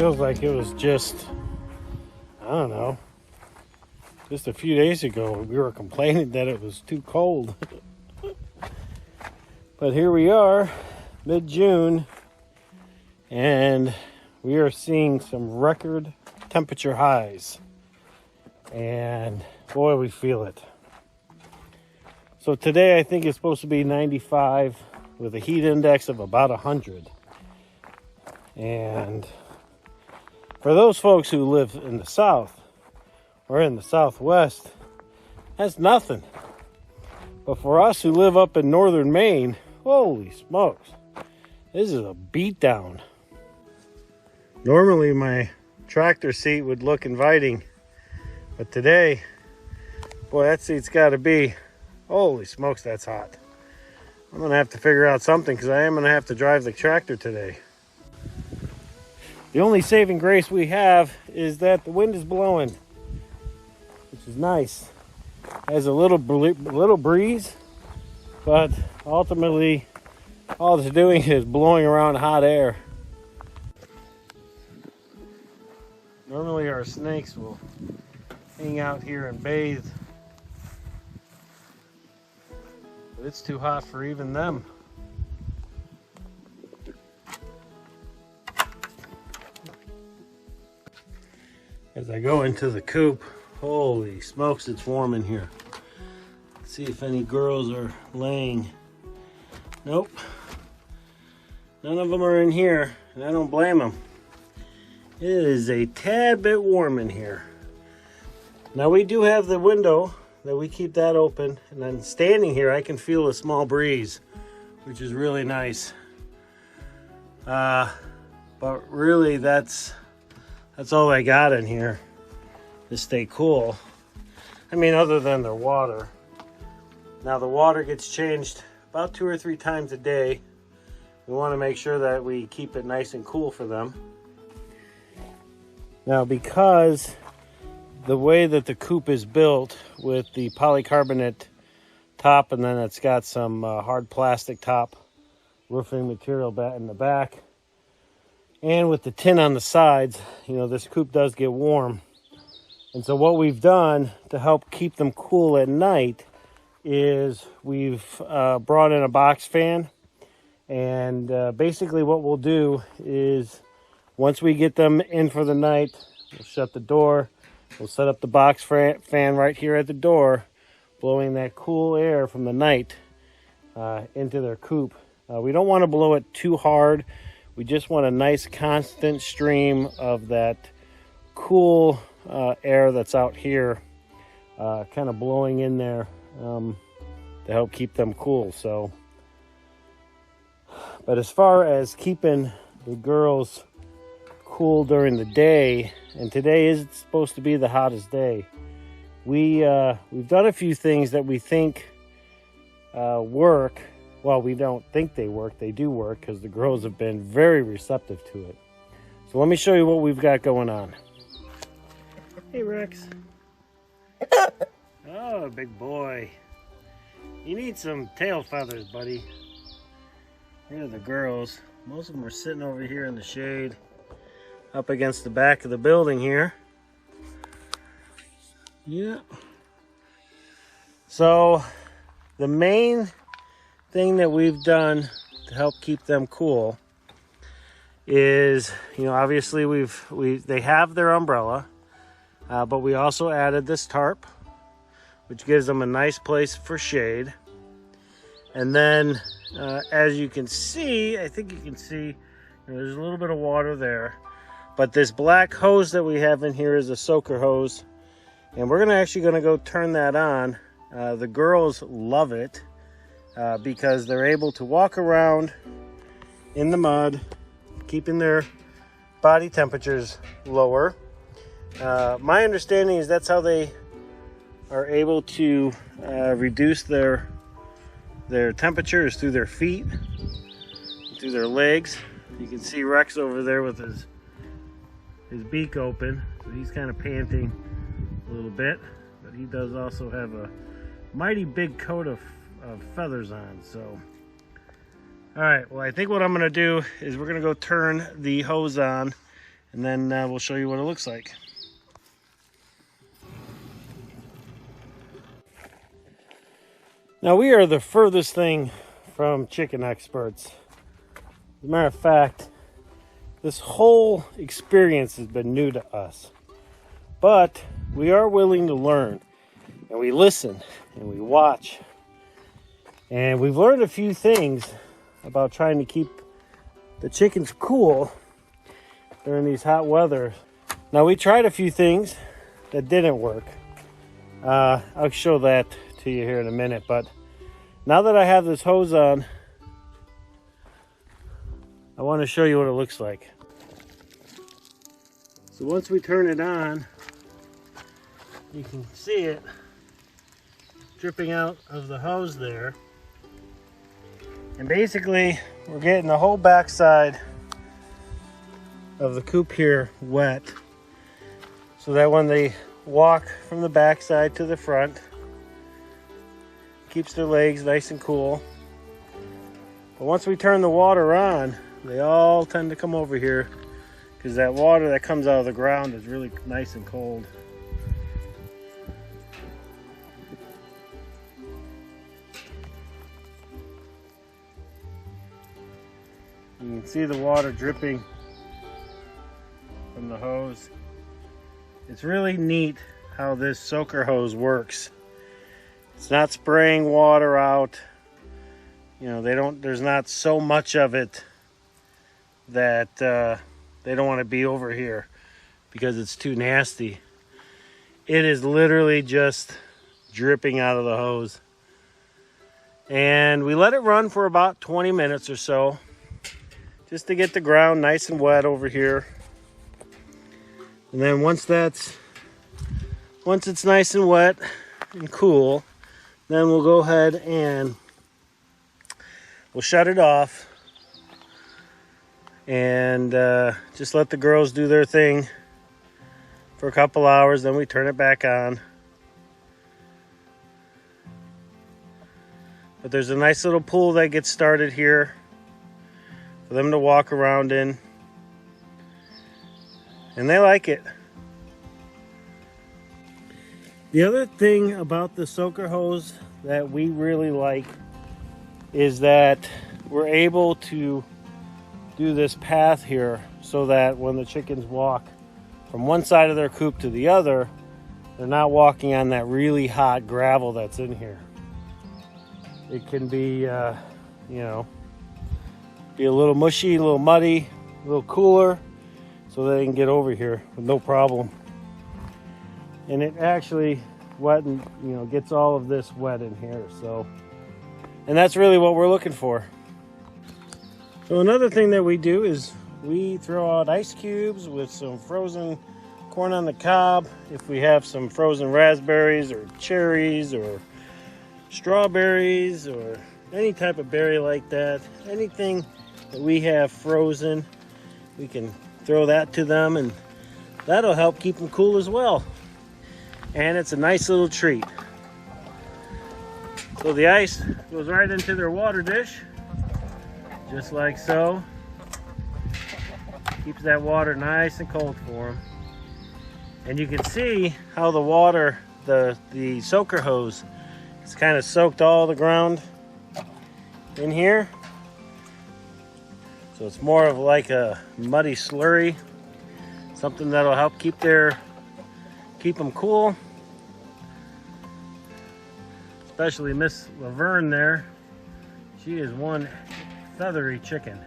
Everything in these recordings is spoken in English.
Feels like it was just, I don't know, just a few days ago we were complaining that it was too cold. But here we are, mid-June, and we are seeing some record temperature highs. And boy, we feel it. So today I think it's supposed to be 95 with a heat index of about 100. And for those folks who live in the South or in the Southwest, that's nothing. But for us who live up in northern Maine, holy smokes, this is a beatdown. Normally my tractor seat would look inviting, but today, boy, that seat's got to be, holy smokes, that's hot. I'm going to have to figure out something because I am going to have to drive the tractor today. The only saving grace we have is that the wind is blowing, which is nice. It has a little breeze, but ultimately all it's doing is blowing around hot air. Normally our snakes will hang out here and bathe, but it's too hot for even them. As I go into the coop, holy smokes, it's warm in here. Let's see if any girls are laying. Nope. None of them are in here, and I don't blame them. It is a tad bit warm in here. Now we do have the window that we keep that open, and then standing here I can feel a small breeze, which is really nice. But really that's all I got in here to stay cool. I mean, other than the water. Now the water gets changed about 2 or 3 times a day. We want to make sure that we keep it nice and cool for them. Now, because the way that the coop is built with the polycarbonate top, and then it's got some hard plastic top roofing material in the back, and with the tin on the sides, you know, this coop does get warm. And so what we've done to help keep them cool at night is we've brought in a box fan. And basically what we'll do is once we get them in for the night, we'll shut the door. We'll set up the box fan right here at the door, blowing that cool air from the night into their coop. We don't want to blow it too hard. We just want a nice constant stream of that cool air that's out here kind of blowing in there to help keep them cool. So, but as far as keeping the girls cool during the day, and today is supposed to be the hottest day, we've done a few things that we think work. Well, we don't think they work. They do work because the girls have been very receptive to it. So let me show you what we've got going on. Hey, Rex. Oh, big boy. You need some tail feathers, buddy. Here are the girls. Most of them are sitting over here in the shade up against the back of the building here. Yeah. So the main thing that we've done to help keep them cool is, you know, obviously they have their umbrella, but we also added this tarp, which gives them a nice place for shade. And then as you can see, I think you can see, you know, there's a little bit of water there, but this black hose that we have in here is a soaker hose, and we're actually gonna go turn that on. The girls love it. Because they're able to walk around in the mud, keeping their body temperatures lower. My understanding is that's how they are able to reduce their temperatures through their feet, through their legs. You can see Rex over there with his beak open, so he's kind of panting a little bit, but he does also have a mighty big coat of feathers on. So all right, well, I think what I'm gonna do is we're gonna go turn the hose on, and then we'll show you what it looks like. Now, we are the furthest thing from chicken experts. As a matter of fact, this whole experience has been new to us. But we are willing to learn, and we listen, and we watch. And we've learned a few things about trying to keep the chickens cool during these hot weather. Now, we tried a few things that didn't work. I'll show that to you here in a minute, but now that I have this hose on, I want to show you what it looks like. So once we turn it on, you can see it dripping out of the hose there. And basically, we're getting the whole backside of the coop here wet, so that when they walk from the backside to the front, keeps their legs nice and cool. But once we turn the water on, they all tend to come over here because that water that comes out of the ground is really nice and cold. You can see the water dripping from the hose. It's really neat how this soaker hose works. It's not spraying water out. You know, there's not so much of it that they don't want to be over here because it's too nasty. It is literally just dripping out of the hose. And we let it run for about 20 minutes or so, just to get the ground nice and wet over here. And then once it's nice and wet and cool, then we'll go ahead and we'll shut it off and just let the girls do their thing for a couple hours. Then we turn it back on. But there's a nice little pool that gets started here for them to walk around in, and they like it. The other thing about the soaker hose that we really like is that we're able to do this path here so that when the chickens walk from one side of their coop to the other, they're not walking on that really hot gravel that's in here. It can be, be a little mushy, a little muddy, a little cooler, so they can get over here with no problem. And it actually gets all of this wet in here. So, and that's really what we're looking for. So another thing that we do is we throw out ice cubes with some frozen corn on the cob. If we have some frozen raspberries or cherries or strawberries or any type of berry like that, anything that we have frozen, we can throw that to them, and that'll help keep them cool as well. And it's a nice little treat. So the ice goes right into their water dish, just like so. Keeps that water nice and cold for them. And you can see how the water, the soaker hose, it's kind of soaked all the ground in here. So it's more of like a muddy slurry, something that'll help keep them cool. Especially Miss Laverne there. She is one feathery chicken.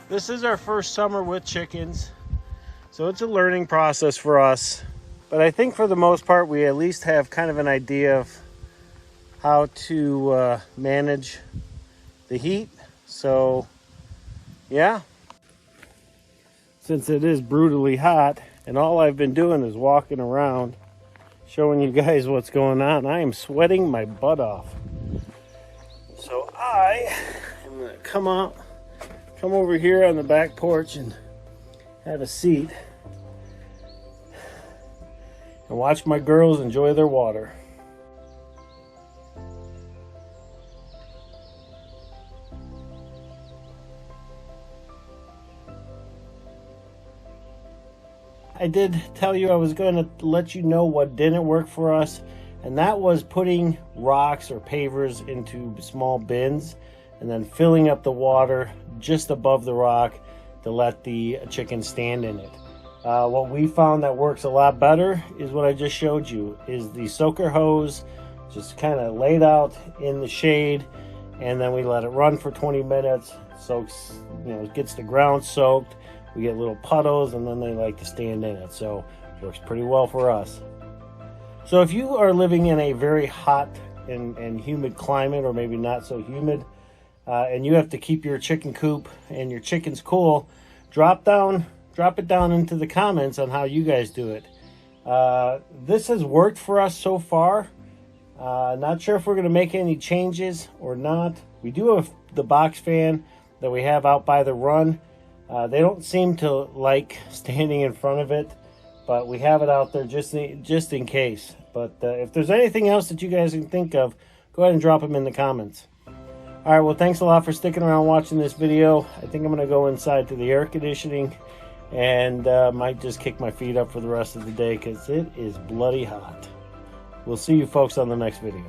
This is our first summer with chickens, so it's a learning process for us. But I think for the most part, we at least have kind of an idea of how to manage the heat. So yeah, since it is brutally hot and all I've been doing is walking around showing you guys what's going on, I am sweating my butt off. So I am gonna come over here on the back porch and have a seat and watch my girls enjoy their water. I did tell you I was going to let you know what didn't work for us, and that was putting rocks or pavers into small bins and then filling up the water just above the rock to let the chicken stand in it. What we found that works a lot better is what I just showed you, is the soaker hose just kind of laid out in the shade, and then we let it run for 20 minutes, soaks, it gets the ground soaked. We get little puddles, and then they like to stand in it, so it works pretty well for us. So if you are living in a very hot and humid climate, or maybe not so humid, and you have to keep your chicken coop and your chickens cool, drop it down into the comments on how you guys do it. This has worked for us so far. Not sure if we're going to make any changes or not. We do have the box fan that we have out by the run. They don't seem to like standing in front of it, but we have it out there just in case. But if there's anything else that you guys can think of, go ahead and drop them in the comments. All right, well, thanks a lot for sticking around watching this video. I think I'm going to go inside to the air conditioning and might just kick my feet up for the rest of the day because it is bloody hot. We'll see you folks on the next video.